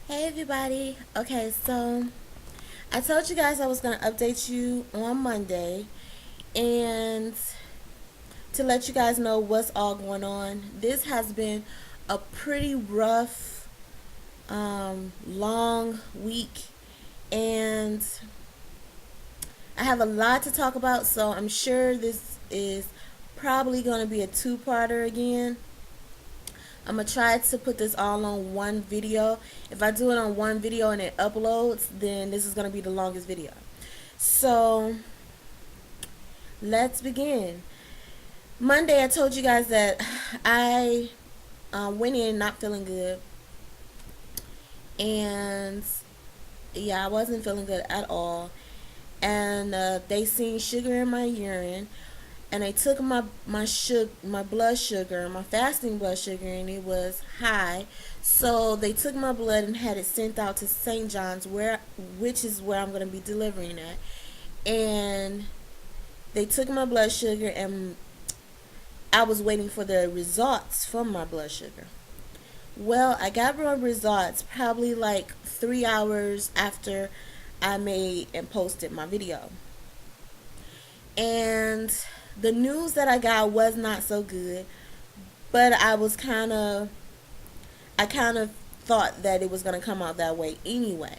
Hey everybody. Okay, so I told you guys I was going to update you on Monday and to let you guys know what's all going on. This has been a pretty rough, long week, and I have a lot to talk about, so I'm sure this is probably going to be a two-parter again. I'm gonna try to put this all on one video. If I do it on one video and it uploads, then this is gonna be the longest video. So let's begin. Monday, I told you guys that I went in not feeling good, and yeah, I wasn't feeling good at all. And they seen sugar in my urine, and they took my blood sugar, my fasting blood sugar, and it was high. So they took my blood and had it sent out to St. John's, which is where I'm going to be delivering at. And they took my blood sugar, and I was waiting for the results from my blood sugar. Well, I got my results probably like 3 hours after I made and posted my video. And the news that I got was not so good, but I kind of thought that it was going to come out that way anyway.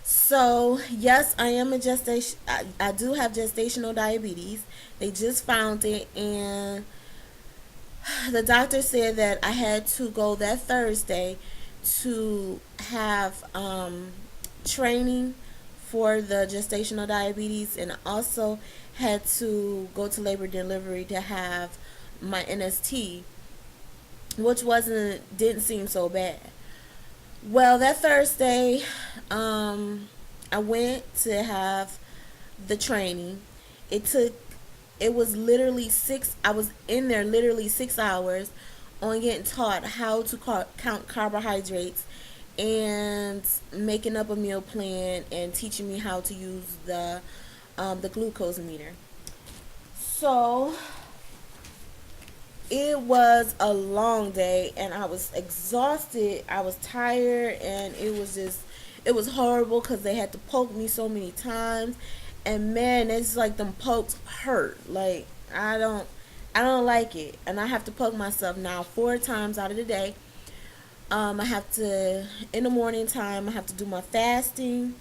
So, yes, I am a gestation. I do have gestational diabetes. They just found it, and the doctor said that I had to go that Thursday to have training for the gestational diabetes, and also had to go to labor delivery to have my NST, which didn't seem so bad. Well, that Thursday, I went to have the training. It took it was literally I was in there literally 6 hours on getting taught how to count carbohydrates and making up a meal plan and teaching me how to use the glucose meter. So it was a long day, and I was exhausted. I was tired, and it was horrible because they had to poke me so many times. And man, it's like them pokes hurt. Like I don't like it, and I have to poke myself now 4 times out of the day. I have to in the morning time. I have to do my fasting,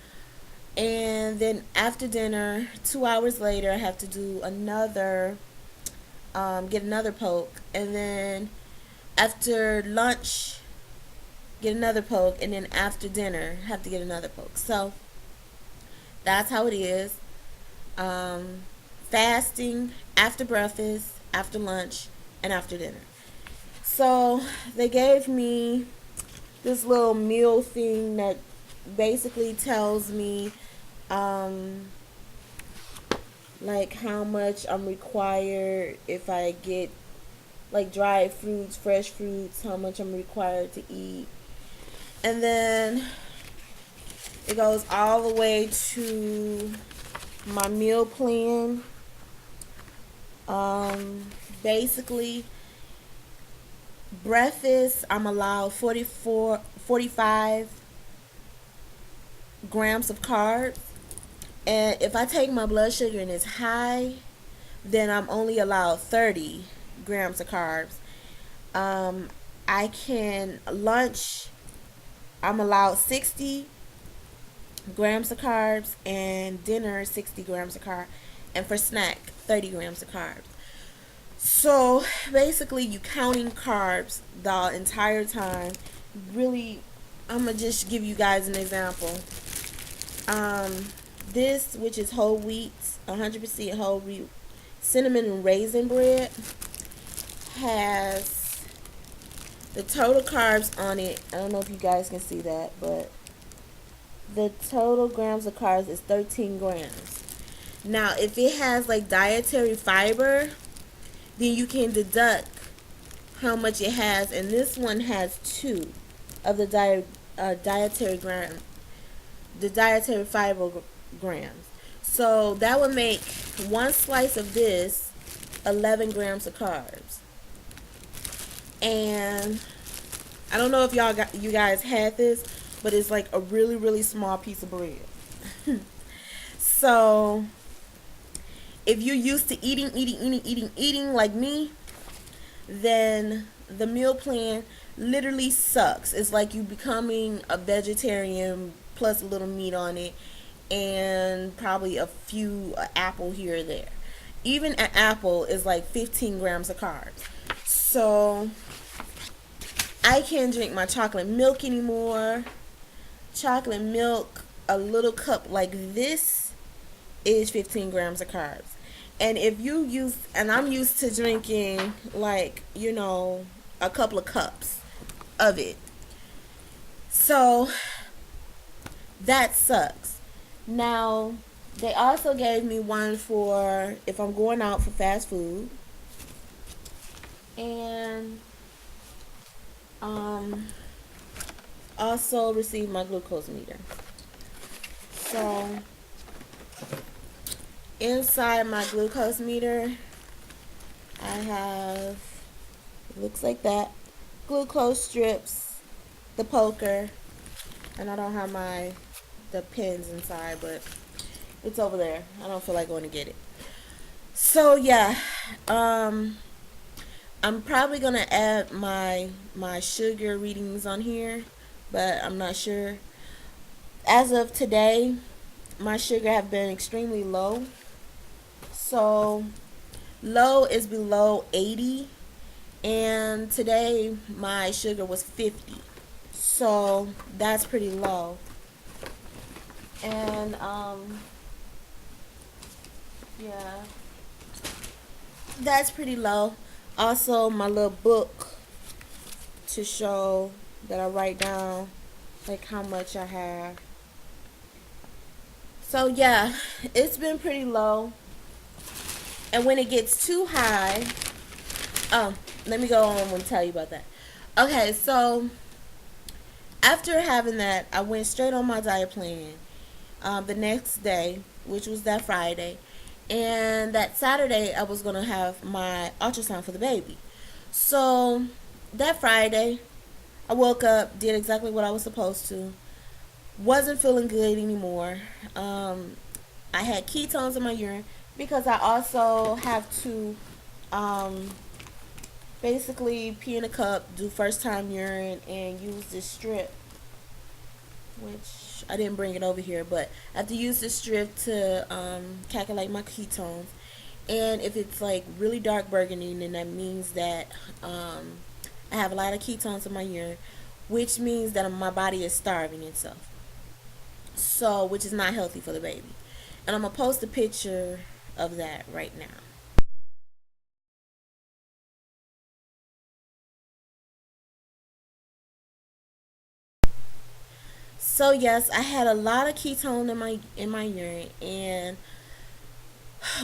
and then after dinner, 2 hours later, I have to do get another poke, and then after lunch, get another poke, and then after dinner, have to get another poke. So that's how it is. Um, Fasting after breakfast, after lunch, and after dinner. So they gave me this little meal thing that basically tells me um, like how much I'm required if I get like dried fruits, fresh fruits, how much I'm required to eat. And then it goes all the way to my meal plan. Um, Basically, breakfast, I'm allowed 45 grams of carbs. And if I take my blood sugar and it's high, then I'm only allowed 30 grams of carbs. Um, lunch, I'm allowed 60 grams of carbs, and dinner 60 grams of carbs, and for snack 30 grams of carbs. So basically, you counting carbs the entire time. Really, I'm gonna just give you guys an example. Um, this, which is whole wheat, 100% whole wheat cinnamon and raisin bread, has the total carbs on it. I don't know if you guys can see that, but the total grams of carbs is 13 grams. Now, if it has like dietary fiber, then you can deduct how much it has, and this one has 2 of the dietary fiber grams. So that would make one slice of this 11 grams of carbs. And I don't know if you guys had this, but it's like a really, really small piece of bread. So if you're used to eating like me, then the meal plan literally sucks. It's like you becoming a vegetarian plus a little meat on it and probably a few apple here or there. Even an apple is like 15 grams of carbs. So I can't drink my chocolate milk anymore. Chocolate milk, a little cup like this, is 15 grams of carbs. And if you use, and I'm used to drinking like, a couple of cups of it. So that sucks. Now, they also gave me one for if I'm going out for fast food. And also received my glucose meter. So inside my glucose meter, I have, it looks like that, glucose strips, the poker, and I don't have the pins inside, but it's over there. I don't feel like going to get it. So yeah, I'm probably gonna add my sugar readings on here, but I'm not sure. As of today, my sugar have been extremely low. So low is below 80, and today my sugar was 50. So that's pretty low. And yeah, that's pretty low. Also, my little book to show that I write down like how much I have. So yeah, it's been pretty low. And when it gets too high, let me go on and tell you about that. Okay, so after having that, I went straight on my diet plan the next day, which was that Friday. And that Saturday, I was going to have my ultrasound for the baby. So that Friday, I woke up, did exactly what I was supposed to. Wasn't feeling good anymore. I had ketones in my urine because I also have to basically pee in a cup, do first time urine, and use this strip, which I didn't bring it over here, but I have to use this strip to calculate my ketones. And if it's like really dark burgundy, then that means that I have a lot of ketones in my urine, which means that my body is starving itself. So, which is not healthy for the baby. And I'm going to post a picture of that right now. So yes, I had a lot of ketone in my urine, and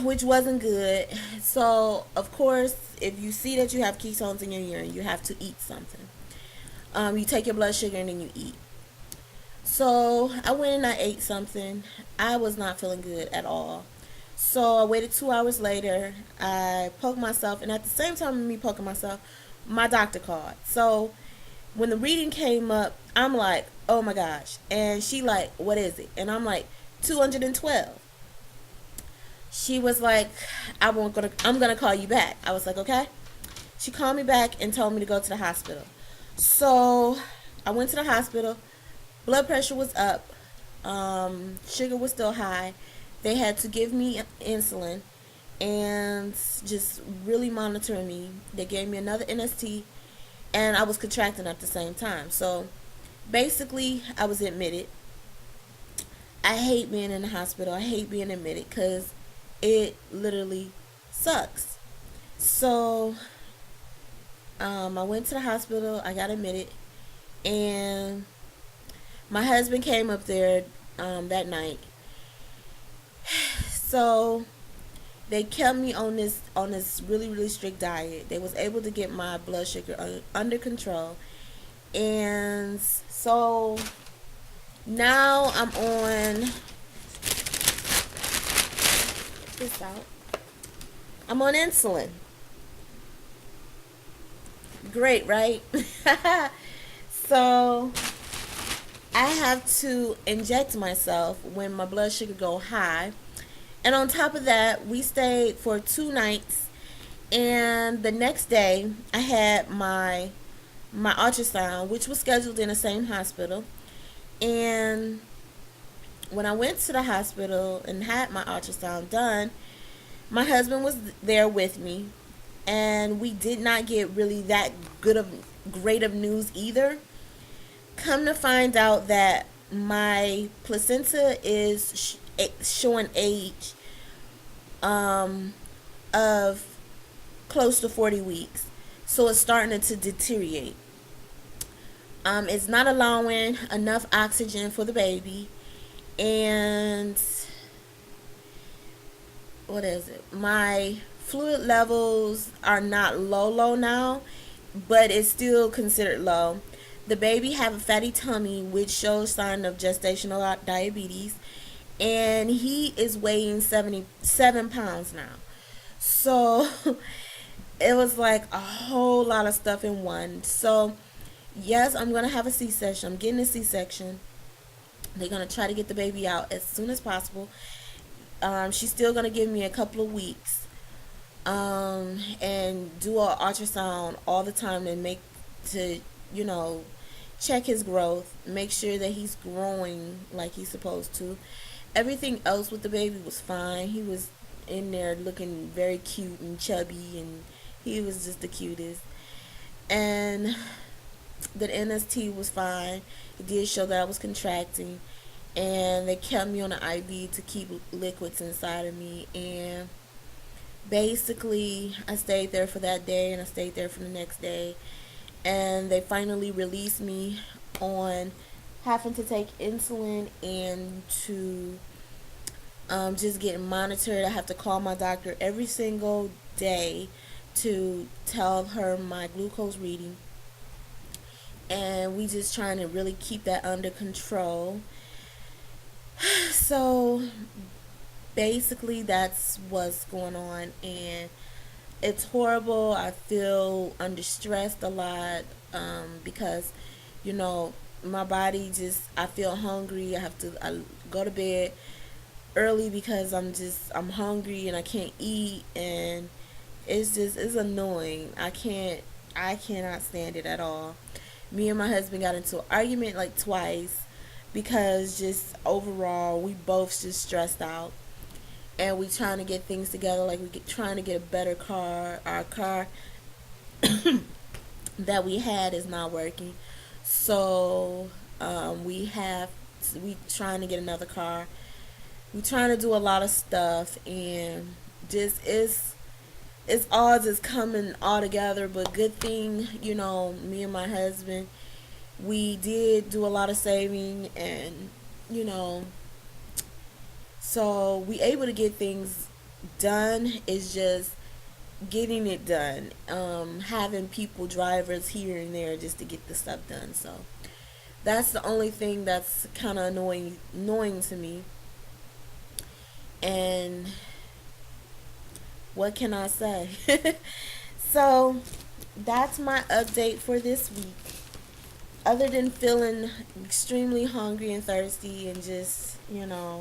which wasn't good. So of course, if you see that you have ketones in your urine, you have to eat something. You take your blood sugar and then you eat. So I went and I ate something. I was not feeling good at all. So I waited 2 hours later. I poked myself, and at the same time of me poking myself, my doctor called. So when the reading came up, I'm like, oh my gosh. And she like, what is it? And I'm like, 212. She was like, I'm gonna call you back. I was like, okay. She called me back and told me to go to the hospital. So I went to the hospital. Blood pressure was up. Sugar was still high. They had to give me insulin and just really monitor me. They gave me another NST, and I was contracting at the same time. So basically, I was admitted. I hate being in the hospital. I hate being admitted because it literally sucks. So I went to the hospital. I got admitted, and my husband came up there that night. So they kept me on this really, really strict diet. They was able to get my blood sugar under control. And so now I'm on this out. I'm on insulin. Great, right? So I I have to inject myself when my blood sugar go high. And on top of that, we stayed for 2 nights, and the next day I had my ultrasound, which was scheduled in the same hospital. And when I went to the hospital and had my ultrasound done, my husband was there with me, and we did not get really that good of great of news either. Come to find out that my placenta is showing age um, of close to 40 weeks, so it's starting to deteriorate. It's not allowing enough oxygen for the baby, and what is it? My fluid levels are not low now, but it's still considered low. The baby have a fatty tummy, which shows sign of gestational diabetes, and he is weighing 77 pounds now. So it was like a whole lot of stuff in one. So yes, I'm gonna have a C-section. I'm getting a C-section. They're gonna try to get the baby out as soon as possible. She's still gonna give me a couple of weeks, and do an ultrasound all the time and to you know check his growth, make sure that he's growing like he's supposed to. Everything else with the baby was fine. He was in there looking very cute and chubby, and he was just the cutest. And the NST was fine. It did show that I was contracting, and they kept me on an IV to keep liquids inside of me. And basically, I stayed there for that day, and I stayed there for the next day, and they finally released me on having to take insulin and to just getting monitored. I have to call my doctor every single day to tell her my glucose reading, and we just trying to really keep that under control. So basically that's what's going on, and it's horrible. I feel under stressed a lot, because you know my body just, I feel hungry. I go to bed early because I'm hungry and I can't eat, and it's annoying. I cannot stand it at all. Me and my husband got into an argument like twice because just overall we both just stressed out, and we trying to get things together, like trying to get a better car. Our car that we had is not working, so we trying to get another car. We trying to do a lot of stuff, and just it's all just coming all together. But good thing, me and my husband, we did do a lot of saving, and you know so we able to get things done. It's just getting it done, having people, drivers here and there just to get the stuff done. So that's the only thing that's kind of annoying to me. And what can I say? So that's my update for this week. Other than feeling extremely hungry and thirsty, and just in a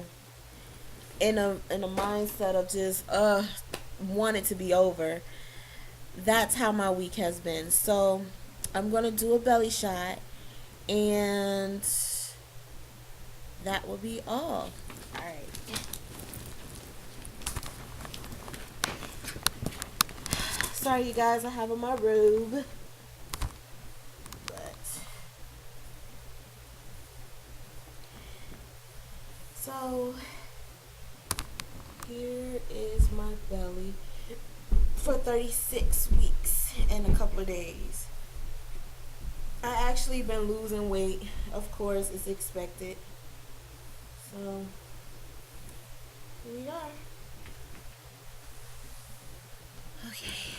mindset of just want it to be over. That's how my week has been. So I'm gonna do a belly shot, and that will be all. All right. Sorry, you guys. I have on my robe, but so here is my belly for 36 weeks and a couple of days. I actually been losing weight. Of course, it's expected. So here we are. Okay.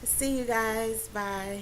See you guys. Bye.